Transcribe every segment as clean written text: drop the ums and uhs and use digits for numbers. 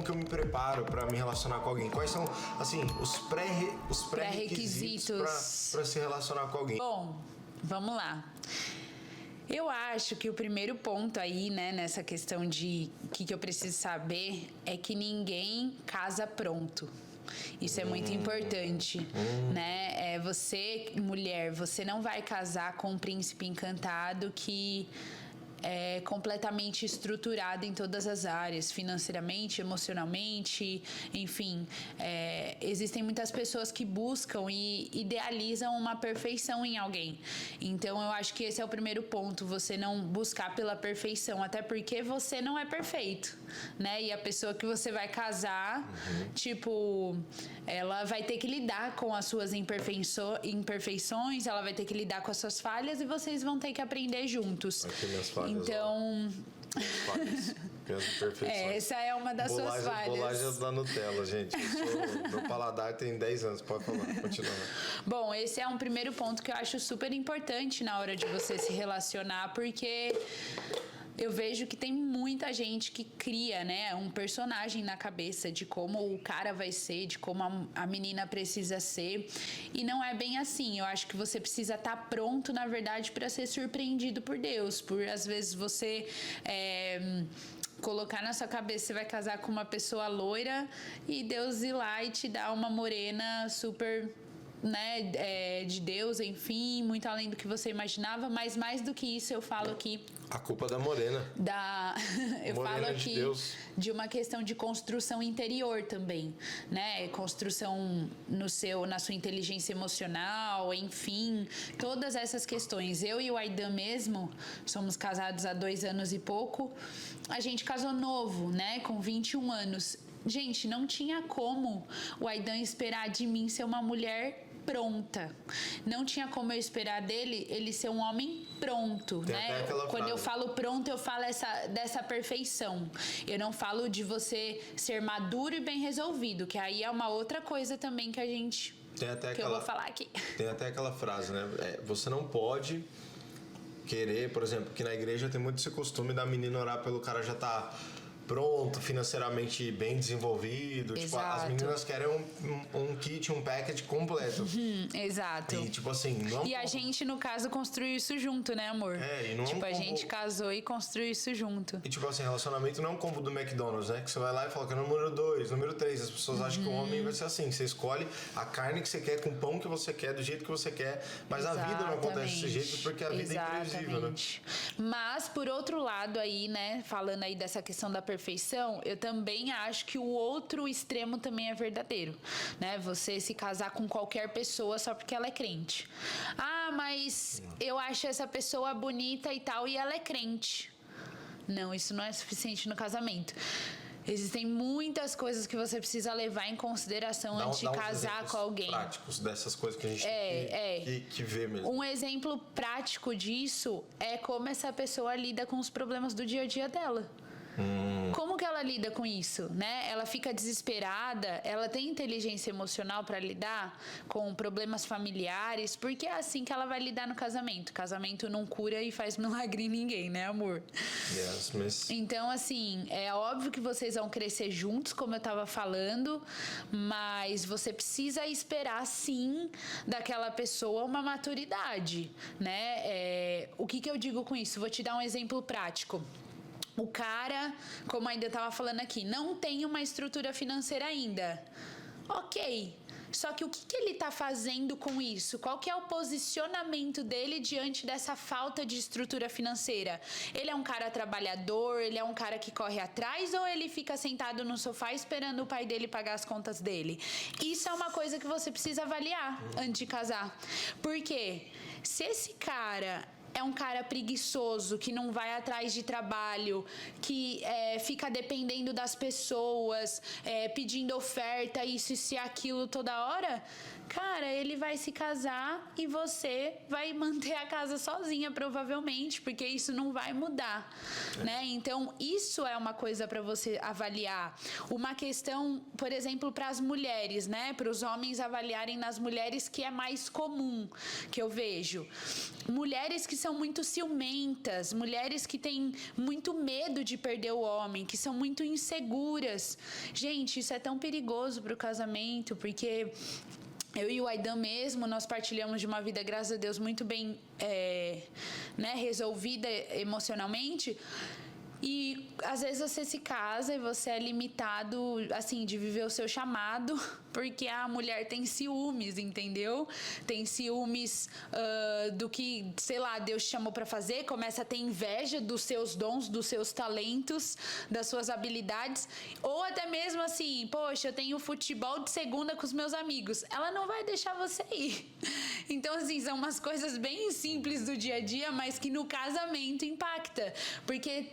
que eu me preparo para me relacionar com alguém? Quais são, assim, os pré-requisitos para se relacionar com alguém? Bom, vamos lá. Eu acho que o primeiro ponto aí, né, nessa questão de que eu preciso saber é que ninguém casa pronto. Isso é muito importante, né? Você, mulher, você não vai casar com um príncipe encantado que é completamente estruturado em todas as áreas, financeiramente, emocionalmente, enfim. Existem muitas pessoas que buscam e idealizam uma perfeição em alguém. Então, eu acho que esse é o primeiro ponto, você não buscar pela perfeição, até porque você não é perfeito, né? E a pessoa que você vai casar, tipo, ela vai ter que lidar com as suas imperfeições, ela vai ter que lidar com as suas falhas e vocês vão ter que aprender juntos. Aqui minhas falhas. Então, essa é uma das suas falhas. Bolagens da Nutella, gente. Meu paladar tem 10 anos, pode falar, continua. Bom, esse é um primeiro ponto que eu acho super importante na hora de você se relacionar, porque eu vejo que tem muita gente que cria, né, um personagem na cabeça de como o cara vai ser, de como a menina precisa ser. E não é bem assim. Eu acho que você precisa estar pronto, na verdade, para ser surpreendido por Deus. Por, às vezes, você colocar na sua cabeça que você vai casar com uma pessoa loira e Deus ir lá e te dar uma morena super, né, de Deus, enfim, muito além do que você imaginava, mas mais do que isso eu falo aqui a culpa da morena. Eu morena falo aqui de uma questão de construção interior também, né? Construção na sua inteligência emocional, enfim, todas essas questões. Eu e o Aidan mesmo somos casados há 2 anos e pouco. A gente casou novo, né? Com 21 anos. Gente, não tinha como o Aidan esperar de mim ser uma mulher pronta. Não tinha como eu esperar dele ele ser um homem pronto, né? Quando eu falo pronto, eu falo dessa perfeição. Eu não falo de você ser maduro e bem resolvido, que aí é uma outra coisa também que a gente... eu vou falar aqui. Tem até aquela frase, né? Você não pode querer, por exemplo, que na igreja tem muito esse costume da menina orar pelo cara já tá pronto, financeiramente bem desenvolvido. Tipo, as meninas querem um kit, um package completo. Exato. E tipo assim, não... E a gente, no caso, construiu isso junto, né, amor? E não tipo, a gente casou e construiu isso junto. E tipo assim, relacionamento não é um combo do McDonald's, né? Que você vai lá e fala que é o número 2, número 3. As pessoas acham que o homem vai ser assim. Você escolhe a carne que você quer, com o pão que você quer, do jeito que você quer. Mas a vida não acontece desse jeito porque a vida é imprevisível, né? Mas, por outro lado aí, né, falando aí dessa questão da perfeição, eu também acho que o outro extremo também é verdadeiro, né? Você se casar com qualquer pessoa só porque ela é crente. Ah, mas eu acho essa pessoa bonita e tal e ela é crente. Não, isso não é suficiente no casamento. Existem muitas coisas que você precisa levar em consideração antes de casar com alguém. Práticos dessas coisas que a gente tem que ver mesmo. Um exemplo prático disso é como essa pessoa lida com os problemas do dia a dia dela. Como que ela lida com isso, né? Ela fica desesperada, ela tem inteligência emocional para lidar com problemas familiares, porque é assim que ela vai lidar no casamento. Casamento não cura e faz milagre em ninguém, né, amor? Yes, miss. Então, assim, é óbvio que vocês vão crescer juntos, como eu tava falando, mas você precisa esperar, sim, daquela pessoa uma maturidade, né? O que eu digo com isso? Vou te dar um exemplo prático. O cara, como ainda estava falando aqui, não tem uma estrutura financeira ainda. Ok. Só que o que ele está fazendo com isso? Qual que é o posicionamento dele diante dessa falta de estrutura financeira? Ele é um cara trabalhador? Ele é um cara que corre atrás? Ou ele fica sentado no sofá esperando o pai dele pagar as contas dele? Isso é uma coisa que você precisa avaliar antes de casar. Por quê? Se esse cara é um cara preguiçoso, que não vai atrás de trabalho, que fica dependendo das pessoas, pedindo oferta, isso e aquilo toda hora, cara, ele vai se casar e você vai manter a casa sozinha, provavelmente, porque isso não vai mudar, né? Então, isso é uma coisa para você avaliar. Uma questão, por exemplo, para as mulheres, né? Para os homens avaliarem nas mulheres, que é mais comum, que eu vejo. Mulheres que são muito ciumentas, mulheres que têm muito medo de perder o homem, que são muito inseguras. Gente, isso é tão perigoso pro casamento, porque eu e o Aidan mesmo, nós partilhamos de uma vida, graças a Deus, muito bem resolvida emocionalmente. E às vezes você se casa e você é limitado, assim, de viver o seu chamado, porque a mulher tem ciúmes, entendeu? Tem ciúmes do que, sei lá, Deus te chamou pra fazer, começa a ter inveja dos seus dons, dos seus talentos, das suas habilidades, ou até mesmo assim, poxa, eu tenho futebol de segunda com os meus amigos, ela não vai deixar você ir. Então, assim, são umas coisas bem simples do dia a dia, mas que no casamento impacta, porque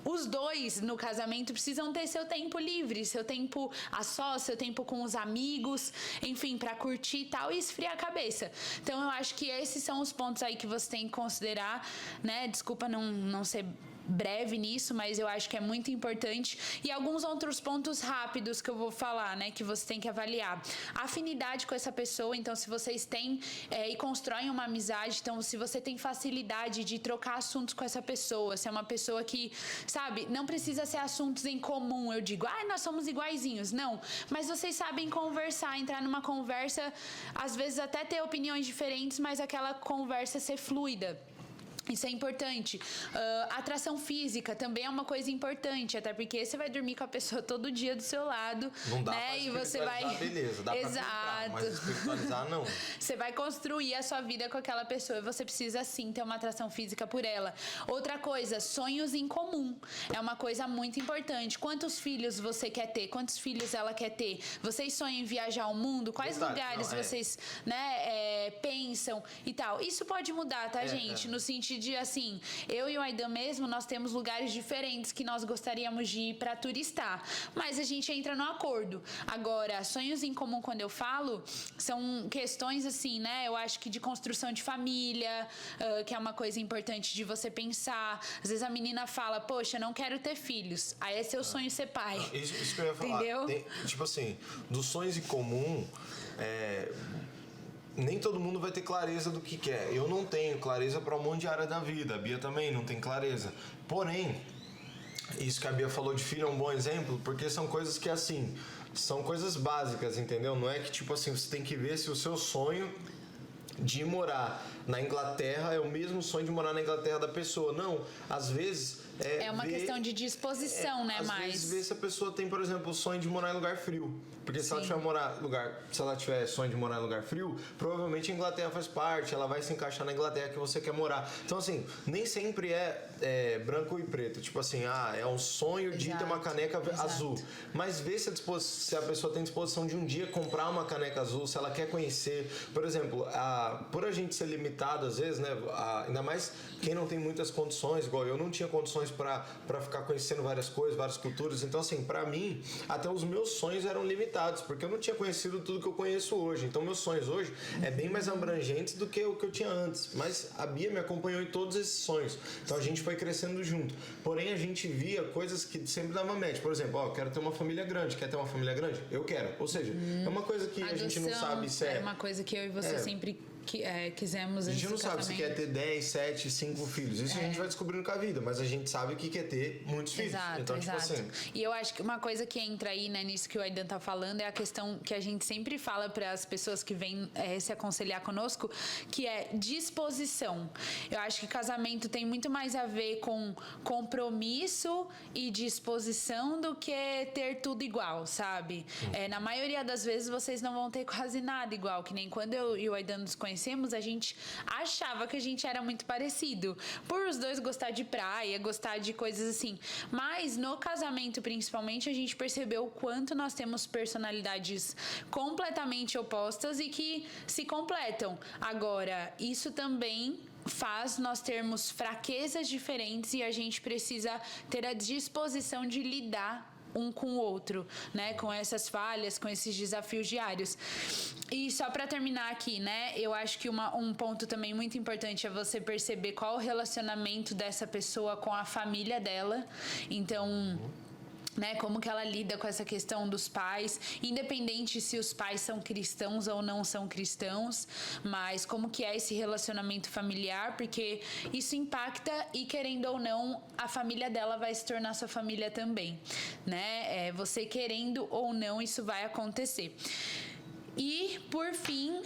os dois no casamento precisam ter seu tempo livre, seu tempo a sós, seu tempo com os amigos, enfim, pra curtir e tal, e esfriar a cabeça. Então eu acho que esses são os pontos aí que você tem que considerar, né? Desculpa não ser breve nisso, mas eu acho que é muito importante. E alguns outros pontos rápidos que eu vou falar, né, que você tem que avaliar. Afinidade com essa pessoa, então se vocês têm e constroem uma amizade, então se você tem facilidade de trocar assuntos com essa pessoa, se é uma pessoa que, sabe, não precisa ser assuntos em comum, eu digo, nós somos iguaizinhos, não, mas vocês sabem conversar, entrar numa conversa, às vezes até ter opiniões diferentes, mas aquela conversa ser fluida. Isso é importante. Atração física também é uma coisa importante, até porque você vai dormir com a pessoa todo dia do seu lado. Não dá né? pra E você vai. Beleza, dá Exato. pra mas espiritualizar não. Você vai construir a sua vida com aquela pessoa e você precisa sim ter uma atração física por ela. Outra coisa, sonhos em comum. É uma coisa muito importante. Quantos filhos você quer ter? Quantos filhos ela quer ter? Vocês sonham em viajar ao mundo? Quais lugares vocês pensam e tal? Isso pode mudar, tá, gente? No sentido de, assim, eu e o Aidan mesmo, nós temos lugares diferentes que nós gostaríamos de ir pra turistar, mas a gente entra no acordo. Agora, sonhos em comum, quando eu falo, são questões assim, né, eu acho que de construção de família, que é uma coisa importante de você pensar. Às vezes a menina fala, poxa, não quero ter filhos, aí é seu sonho ser pai. Isso que eu ia falar. Entendeu? Tipo assim, dos sonhos em comum, nem todo mundo vai ter clareza do que quer. Eu não tenho clareza para um monte de área da vida. A Bia também não tem clareza. Porém, isso que a Bia falou de filho é um bom exemplo, porque são coisas que, assim, são coisas básicas, entendeu? Não é que, tipo assim, você tem que ver se o seu sonho de morar na Inglaterra é o mesmo sonho de morar na Inglaterra da pessoa. Não, às vezes... É uma questão de disposição, né? Às vezes ver se a pessoa tem, por exemplo, o sonho de morar em lugar frio. Porque se ela tiver sonho de morar em lugar frio, provavelmente a Inglaterra faz parte, ela vai se encaixar na Inglaterra que você quer morar. Então, assim, nem sempre é branco e preto. Tipo assim, é um sonho de ter uma caneca azul. Mas vê se a pessoa tem disposição de um dia comprar uma caneca azul, se ela quer conhecer. Por exemplo, por a gente ser limitado, às vezes, né? Ainda mais quem não tem muitas condições, igual eu não tinha condições para ficar conhecendo várias coisas, várias culturas. Então, assim, para mim, até os meus sonhos eram limitados, porque eu não tinha conhecido tudo que eu conheço hoje. Então, meus sonhos hoje é bem mais abrangentes do que o que eu tinha antes. Mas a Bia me acompanhou em todos esses sonhos. Então, a gente foi crescendo junto. Porém, a gente via coisas que sempre dava match. Por exemplo, eu quero ter uma família grande. Quer ter uma família grande? Eu quero. Ou seja, é uma coisa que a gente não sabe se é uma coisa que eu e você sempre quisemos. A gente não sabe se quer ter 10, 7, 5 filhos. Isso a gente vai descobrindo com a vida, mas a gente sabe que quer ter muitos filhos. Então, tipo assim. E eu acho que uma coisa que entra aí, né, nisso que o Aidan tá falando, é a questão que a gente sempre fala para as pessoas que vêm se aconselhar conosco, que é disposição. Eu acho que casamento tem muito mais a ver com compromisso e disposição do que ter tudo igual, sabe? Na maioria das vezes vocês não vão ter quase nada igual, que nem quando eu e o Aidan nos conhecemos, a gente achava que a gente era muito parecido, por os dois gostar de praia, gostar de coisas assim, mas no casamento principalmente a gente percebeu o quanto nós temos personalidades completamente opostas e que se completam. Agora, isso também faz nós termos fraquezas diferentes e a gente precisa ter a disposição de lidar um com o outro, né? Com essas falhas, com esses desafios diários. E só para terminar aqui, né? Eu acho que um ponto também muito importante é você perceber qual o relacionamento dessa pessoa com a família dela. Então, né? Como que ela lida com essa questão dos pais, independente se os pais são cristãos ou não são cristãos, mas como que é esse relacionamento familiar, porque isso impacta e, querendo ou não, a família dela vai se tornar sua família também, né? Você querendo ou não, isso vai acontecer. E, por fim,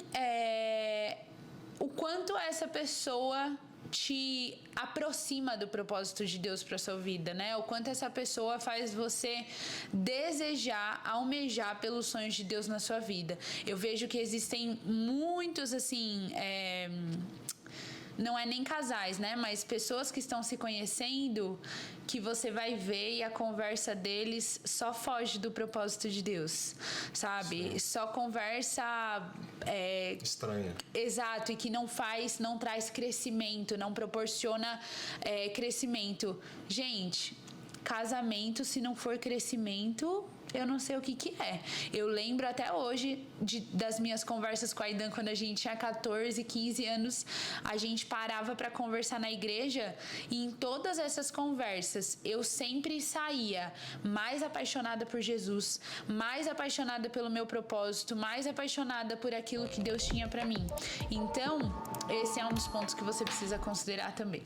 o quanto essa pessoa te aproxima do propósito de Deus para sua vida, né? O quanto essa pessoa faz você desejar, almejar pelos sonhos de Deus na sua vida. Eu vejo que existem muitos, assim, não é nem casais, né? Mas pessoas que estão se conhecendo, que você vai ver e a conversa deles só foge do propósito de Deus, sabe? Sim. Só conversa estranha. Exato, e que não traz crescimento, não proporciona crescimento. Gente, casamento, se não for crescimento, eu não sei o que é. Eu lembro até hoje das minhas conversas com a Aidan, quando a gente tinha 14, 15 anos, a gente parava para conversar na igreja, e em todas essas conversas eu sempre saía mais apaixonada por Jesus, mais apaixonada pelo meu propósito, mais apaixonada por aquilo que Deus tinha para mim. Então, esse é um dos pontos que você precisa considerar também.